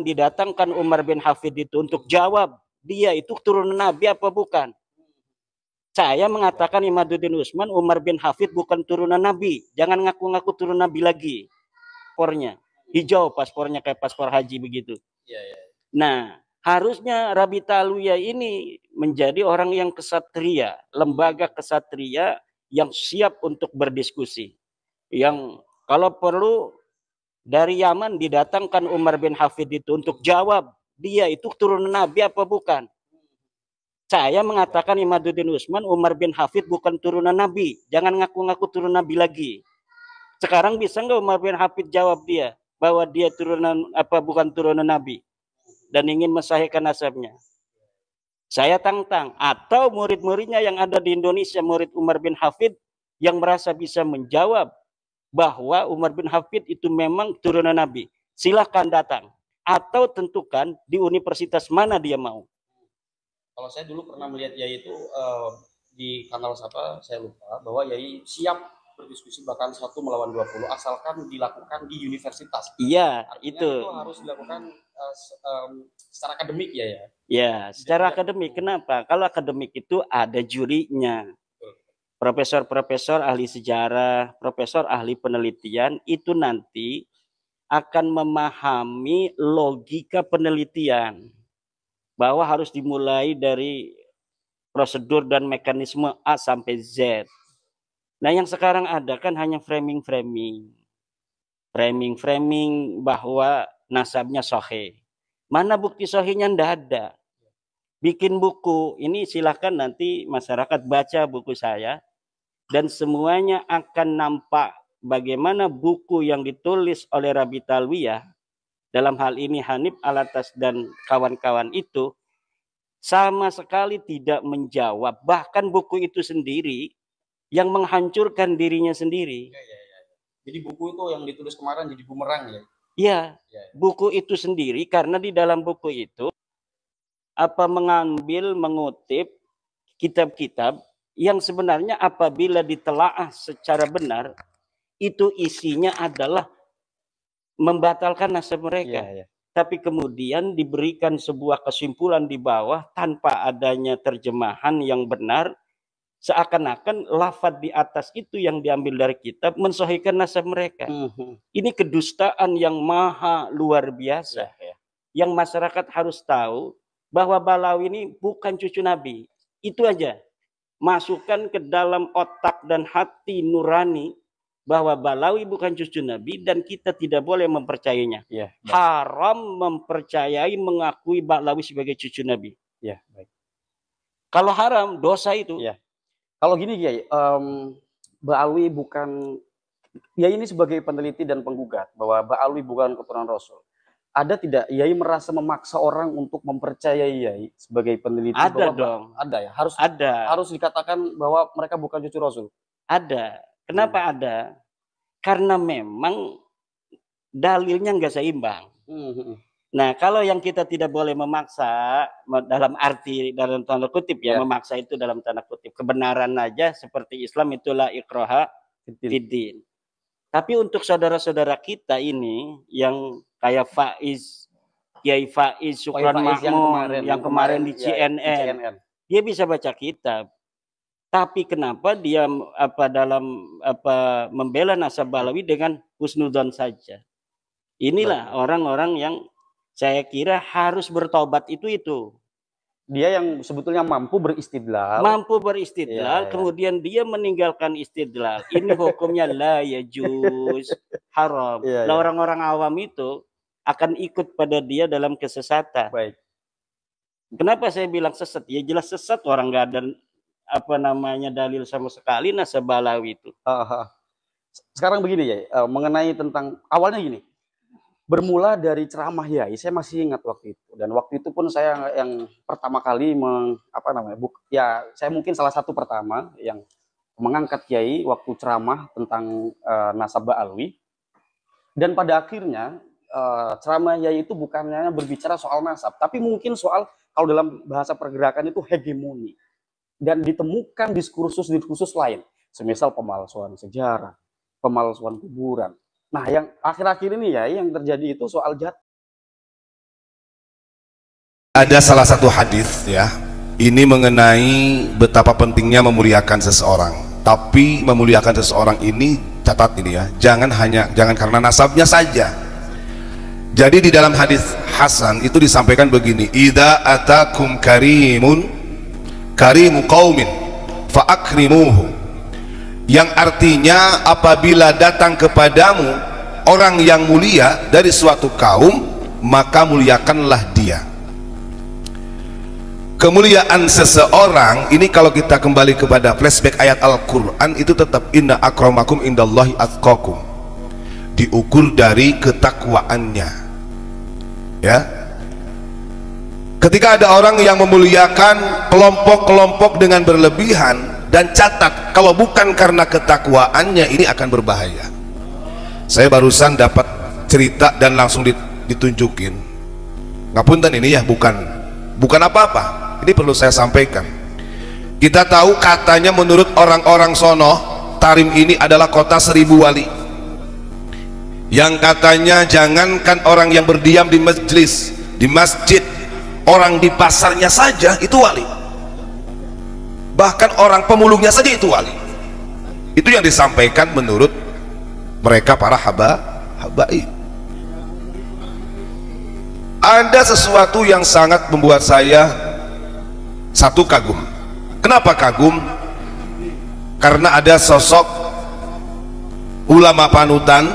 didatangkan Umar bin Hafid itu untuk jawab dia itu turunan Nabi apa bukan. Saya mengatakan Imaduddin Usman, Umar bin Hafid bukan turunan Nabi. Jangan ngaku-ngaku turun Nabi lagi. Paspornya hijau, paspornya kayak paspor haji begitu. Nah, harusnya Rabita Alawiyah ini menjadi orang yang kesatria, lembaga kesatria yang siap untuk berdiskusi. Yang kalau perlu dari Yaman didatangkan Umar bin Hafid itu untuk jawab dia itu turunan Nabi apa bukan. Saya mengatakan Imaduddin Usman, Umar bin Hafid bukan turunan Nabi. Jangan ngaku-ngaku turun Nabi lagi. Sekarang bisa nggak Umar bin Hafid jawab dia bahwa dia turunan apa bukan turunan Nabi dan ingin mensahihkan nasabnya? Saya tantang. Atau murid-muridnya yang ada di Indonesia, murid Umar bin Hafid yang merasa bisa menjawab bahwa Umar bin Hafid itu memang turunan Nabi. Silahkan datang. Atau tentukan di universitas mana dia mau. Kalau saya dulu pernah melihat Yai itu di kanal siapa saya lupa, bahwa Yai siap berdiskusi bahkan 1 melawan 20 asalkan dilakukan di universitas. Iya, artinya itu harus dilakukan secara akademik ya. Ya, secara akademik. Kenapa? Kalau akademik itu ada jurinya. Profesor-profesor ahli sejarah, profesor ahli penelitian itu nanti akan memahami logika penelitian. Bahwa harus dimulai dari prosedur dan mekanisme A sampai Z. Nah, yang sekarang ada kan hanya framing-framing. Framing-framing bahwa nasabnya sahih. Mana bukti sahihnya? Nggak ada. Bikin buku, ini silahkan nanti masyarakat baca buku saya. Dan semuanya akan nampak bagaimana buku yang ditulis oleh Rabita Alawiyah, dalam hal ini Hanif Alatas dan kawan-kawan itu, sama sekali tidak menjawab. Bahkan buku itu sendiri yang menghancurkan dirinya sendiri. Jadi buku itu yang ditulis kemarin jadi bumerang ya? Iya, buku itu sendiri karena di dalam buku itu mengutip kitab-kitab yang sebenarnya apabila ditelaah secara benar itu isinya adalah membatalkan nasab mereka. Tapi kemudian diberikan sebuah kesimpulan di bawah tanpa adanya terjemahan yang benar, seakan-akan lafaz di atas itu yang diambil dari kitab mensahihkan nasab mereka. Ini kedustaan yang maha luar biasa. Yang masyarakat harus tahu bahwa Balawi ini bukan cucu Nabi. Itu aja. Masukkan ke dalam otak dan hati nurani bahwa Balawi bukan cucu Nabi dan kita tidak boleh mempercayainya. Haram mempercayai, mengakui Balawi sebagai cucu Nabi. Kalau haram, dosa itu. Kalau gini Kiai, Ba'alwi bukan, Yai ini sebagai peneliti dan penggugat bahwa Ba'alwi bukan keturunan Rasul. Ada tidak Yai merasa memaksa orang untuk mempercayai Yai sebagai peneliti? Ada dong. Ada ya? Harus dikatakan bahwa mereka bukan cucu Rasul? Ada. Kenapa ada? Karena memang dalilnya nggak seimbang. Nah, kalau yang kita tidak boleh memaksa, dalam arti dalam tanda kutip ya, memaksa itu dalam tanda kutip, kebenaran aja seperti Islam itulah ikraha fiddin. Tapi untuk saudara-saudara kita ini yang kayak Faiz, Kiai Faiz, Syukran Mahmud yang kemarin di CNN, dia bisa baca kitab. Tapi kenapa dia membela nasab Balawi dengan husnudzon saja? Inilah orang-orang yang saya kira harus bertobat itu. Dia yang sebetulnya mampu beristidlal. Kemudian dia meninggalkan istidlal. Ini hukumnya la yajuz, haram. Nah, orang-orang awam itu akan ikut pada dia dalam kesesatan. Kenapa saya bilang sesat? Ya jelas sesat, orang nggak ada dalil sama sekali nasab Balawi itu. Sekarang begini ya, mengenai tentang awalnya gini. Bermula dari ceramah Yai, saya masih ingat waktu itu, dan waktu itu pun saya yang pertama kali saya mungkin salah satu pertama yang mengangkat Yai waktu ceramah tentang nasab Ba'alwi. Dan pada akhirnya ceramah Yai itu bukannya berbicara soal nasab, tapi mungkin soal, kalau dalam bahasa pergerakan itu hegemoni, dan ditemukan diskursus lain, semisal pemalsuan sejarah, pemalsuan kuburan. Nah, yang akhir-akhir ini ya yang terjadi itu soal Ada salah satu hadis ya, ini mengenai betapa pentingnya memuliakan seseorang. Tapi memuliakan seseorang ini, catat ini ya, jangan karena nasabnya saja. Jadi di dalam hadis Hasan itu disampaikan begini, idza atakum karimu qaumin fa akrimuhu, yang artinya apabila datang kepadamu orang yang mulia dari suatu kaum, maka muliakanlah dia. Kemuliaan seseorang ini, kalau kita kembali kepada flashback ayat Al-Quran, itu tetap inna akramakum indallahi atqakum, diukur dari ketakwaannya ya. Ketika ada orang yang memuliakan kelompok-kelompok dengan berlebihan, dan catat kalau bukan karena ketakwaannya, ini akan berbahaya. Saya barusan dapat cerita dan langsung ditunjukin, ngapunten ini ya, bukan apa-apa, ini perlu saya sampaikan. Kita tahu katanya menurut orang-orang sono, Tarim ini adalah kota 1000 wali, yang katanya jangankan orang yang berdiam di majelis, di masjid, orang di pasarnya saja itu wali, bahkan orang pemulungnya saja itu wali. Itu yang disampaikan menurut mereka para habaib. Ada sesuatu yang sangat membuat saya satu kagum. Kenapa kagum? Karena ada sosok ulama panutan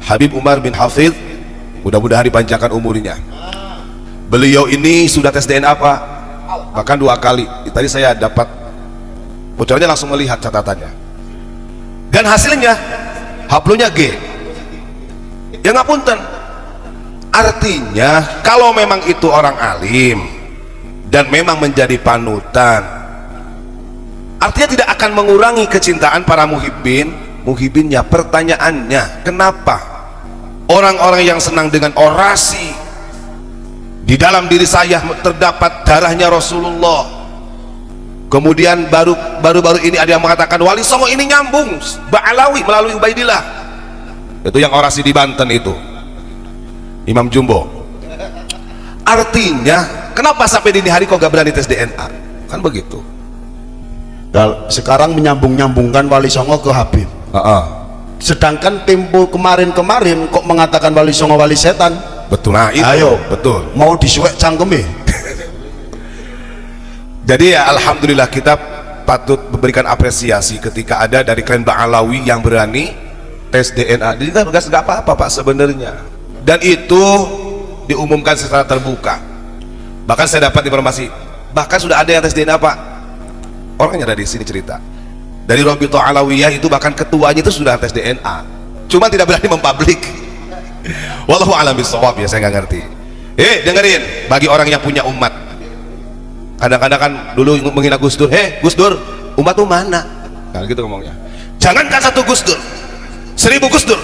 Habib Umar bin Hafidh, mudah-mudahan dipanjangkan umurnya. Beliau ini sudah tes DNA Pak, bahkan 2 kali. Tadi saya dapat bocornya, langsung melihat catatannya, dan hasilnya haplonya G. Ya ngapunten, artinya kalau memang itu orang alim dan memang menjadi panutan, artinya tidak akan mengurangi kecintaan para muhibbinnya. Pertanyaannya, kenapa orang-orang yang senang dengan orasi, di dalam diri saya terdapat darahnya Rasulullah, kemudian baru-baru ini ada yang mengatakan Wali Songo ini nyambung Ba'alawi melalui Ubaidillah, itu yang orasi di Banten itu, Imam Jumbo. Artinya kenapa sampai dini hari kok gak berani tes DNA? Kan begitu. Sekarang menyambung-nyambungkan Wali Songo ke Habib. Sedangkan tempo kemarin-kemarin kok mengatakan Wali Songo wali setan. Betul, nah itu. Ayo, betul. Mau disuwek cangkeme. Jadi ya alhamdulillah, kita patut memberikan apresiasi ketika ada dari klan Ba'alawi yang berani tes DNA. Jadi nggak apa-apa Pak sebenarnya. Dan itu diumumkan secara terbuka. Bahkan saya dapat informasi, bahkan sudah ada yang tes DNA Pak. Orangnya ada di sini cerita. Dari Robito Alawiyah itu, bahkan ketuanya itu sudah tes DNA. Cuma tidak berani mempublik. Wallahu a'lam bishawab ya, saya nggak ngerti. Dengerin, bagi orang yang punya umat, kadang-kadang kan dulu menghina Gus Dur, Gus Dur, umat tuh mana? Nah gitu ngomongnya. Jangankan 1 Gus Dur, 1000 Gus Dur,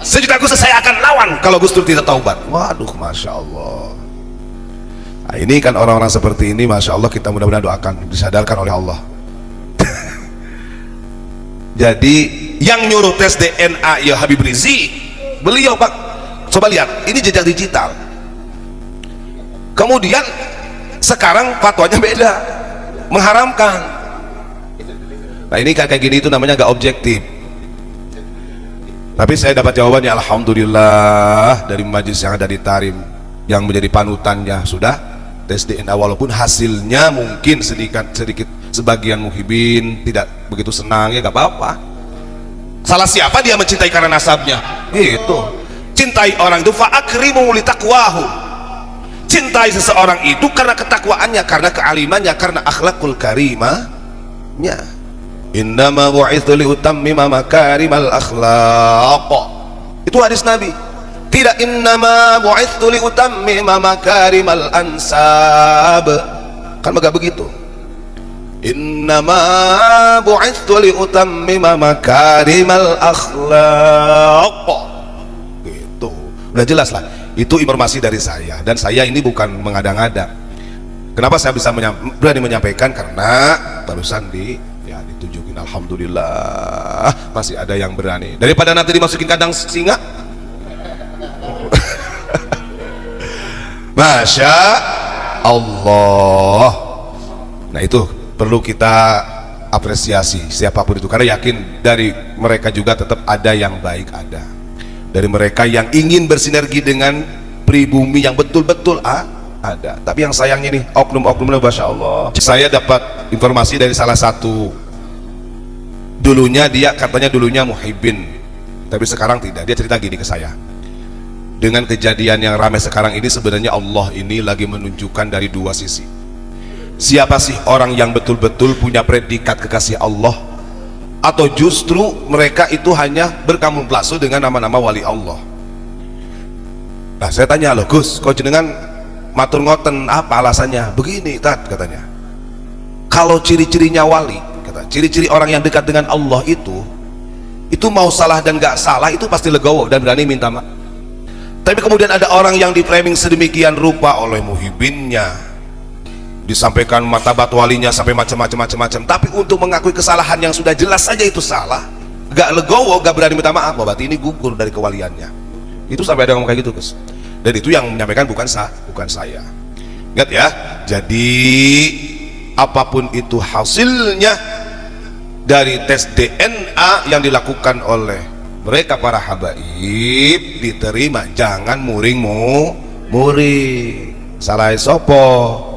1.000.000 Gus Dur saya akan lawan kalau Gus Dur tidak taubat. Waduh, masya Allah. Nah, ini kan orang-orang seperti ini, masya Allah, kita mudah-mudahan doakan disadarkan oleh Allah. Jadi yang nyuruh tes DNA ya Habib Rizie, beliau Pak, coba lihat, ini jejak digital. Kemudian sekarang fatwanya beda, mengharamkan. Nah ini kayak gini, itu namanya gak objektif. Tapi saya dapat jawabannya, alhamdulillah, dari majelis yang ada di Tarim, yang menjadi panutannya sudah tes DNA, walaupun hasilnya mungkin sedikit sebagian muhibin tidak begitu senang, ya gak apa-apa. Salah siapa dia mencintai karena nasabnya? Itu cintai orang itu fa'akrimu litaqwahu, cintai seseorang itu karena ketakwaannya, karena kealimannya, karena akhlakul karimahnya. Innama bu'itsu liutammima makarimal akhlaq, itu hadis Nabi. Tidak innama bu'itsu liutammima makarimal ansab, kan enggak begitu. Innama bu'itsu liutammima makarimal akhlaq, gitu. Udah jelas lah, itu informasi dari saya, dan saya ini bukan mengada-ngada. Kenapa saya bisa berani menyampaikan? Karena barusan ditunjukin, alhamdulillah masih ada yang berani, daripada nanti dimasukin kandang singa. Allah. Nah itu perlu kita apresiasi siapapun itu, karena yakin dari mereka juga tetap ada yang baik, ada dari mereka yang ingin bersinergi dengan pribumi yang betul-betul ada. Tapi yang sayangnya nih oknum-oknumnya, Masya Allah. Saya dapat informasi dari salah satu, dulunya dia katanya dulunya muhibbin, tapi sekarang tidak. Dia cerita gini ke saya, dengan kejadian yang ramai sekarang ini sebenarnya Allah ini lagi menunjukkan dari dua sisi. Siapa sih orang yang betul-betul punya predikat kekasih Allah, atau justru mereka itu hanya berkamuflase dengan nama-nama wali Allah. Nah saya tanya, loh Gus, kok jenengan matur ngoten, apa alasannya? Begini Tat, katanya, kalau ciri-cirinya wali, kata, ciri-ciri orang yang dekat dengan Allah itu mau salah dan gak salah itu pasti legowo dan berani minta maaf. Tapi kemudian ada orang yang di framing sedemikian rupa oleh muhibbinnya, disampaikan martabat walinya sampai macam-macam, tapi untuk mengakui kesalahan yang sudah jelas saja itu salah, gak legowo, gak berani minta maaf, berarti ini gugur dari kewaliannya. Itu sampai ada ngomong kayak gitu, Gus. Dan itu yang menyampaikan bukan saya. Ingat ya, jadi apapun itu hasilnya dari tes DNA yang dilakukan oleh mereka para habaib, diterima, jangan muring. Salah sopo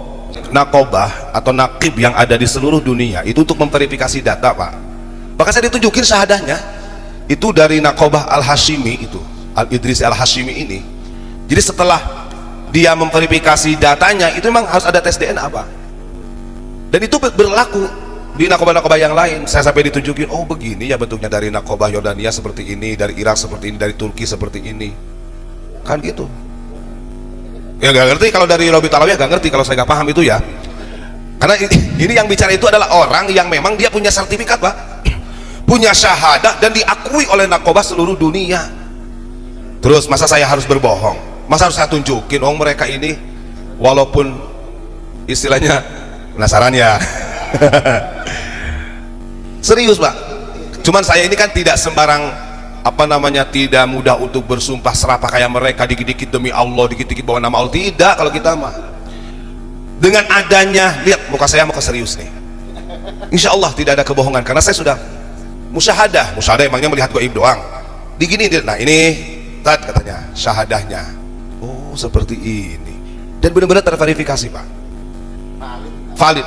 nakobah atau nakib yang ada di seluruh dunia itu untuk memverifikasi data, Pak. Bahkan saya ditunjukin syahadahnya itu dari nakobah Al-Hashimi, itu Al-Idris Al-Hashimi ini. Jadi setelah dia memverifikasi datanya itu memang harus ada tes DNA, Pak. Dan itu berlaku di nakobah-nakobah yang lain. Saya sampai ditunjukin, oh begini ya bentuknya, dari nakobah Yordania seperti ini, dari Irak seperti ini, dari Turki seperti ini, kan gitu. Ya gak ngerti kalau dari Robi Talawiyah, gak ngerti kalau saya gak paham itu ya, karena ini yang bicara itu adalah orang yang memang dia punya sertifikat, Pak, punya syahadah dan diakui oleh nakobah seluruh dunia. Terus masa saya harus berbohong, masa harus saya tunjukin oh mereka ini walaupun istilahnya penasaran ya. Serius, Pak, cuman saya ini kan tidak sembarang tidak mudah untuk bersumpah serapah kayak mereka, dikit-dikit demi Allah, dikit-dikit bawa nama Allah. Tidak, kalau kita mah dengan adanya, lihat muka saya, muka serius nih, insya Allah tidak ada kebohongan, karena saya sudah musyahadah emangnya melihat gaib doang, digini, nah ini Tat katanya syahadahnya, oh seperti ini, dan benar-benar terverifikasi, Pak, valid.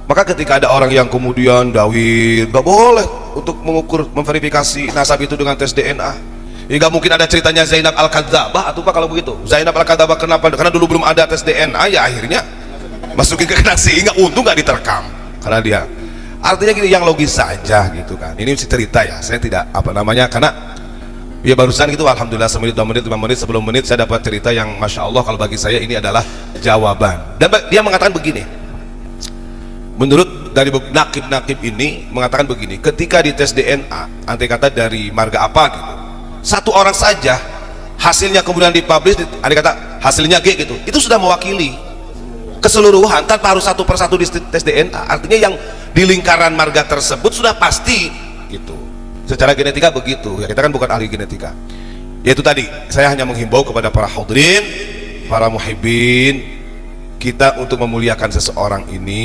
Maka ketika ada orang yang kemudian dawir, gak boleh untuk mengukur, memverifikasi nasab itu dengan tes DNA. Ya gak mungkin ada ceritanya Zainab Al-Kadzabah atau Pak kalau begitu. Zainab Al-Kadzabah kenapa? Karena dulu belum ada tes DNA, ya akhirnya masukin ke nasi, untung gak diterkam. Karena dia, artinya gini, yang logis saja gitu kan. Ini cerita ya, saya tidak karena ya barusan gitu, alhamdulillah semenit, 2 menit, 5 menit, 10 menit saya dapat cerita yang Masya Allah, kalau bagi saya ini adalah jawaban. Dan dia mengatakan begini, menurut dari nakib-nakib ini mengatakan begini, ketika di tes DNA andai kata dari marga apa gitu, satu orang saja hasilnya kemudian dipublish, andai kata hasilnya G gitu, itu sudah mewakili keseluruhan tanpa harus satu persatu di tes DNA. Artinya yang di lingkaran marga tersebut sudah pasti gitu, secara genetika begitu ya. Kita kan bukan ahli genetika. Yaitu tadi saya hanya menghimbau kepada para hadirin, para muhibbin kita untuk memuliakan seseorang ini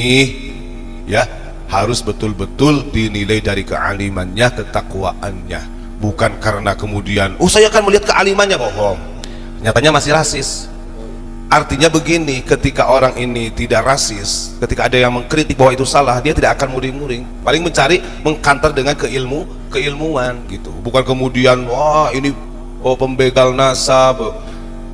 ya, harus betul-betul dinilai dari kealimannya, ketakwaannya, bukan karena kemudian oh saya akan melihat kealimannya, bohong, nyatanya masih rasis. Artinya begini, ketika orang ini tidak rasis, ketika ada yang mengkritik bahwa itu salah, dia tidak akan muring-muring, paling mencari mengkantar dengan keilmuan gitu, bukan kemudian wah ini pembegal nasab.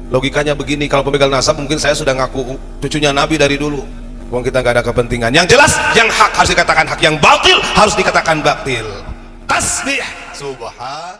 Logikanya begini, kalau pembegal nasab mungkin saya sudah ngaku cucunya Nabi dari dulu. Uang kita nggak ada kepentingan. Yang jelas, yang hak harus dikatakan hak, yang batil harus dikatakan batil. Tasbih subhan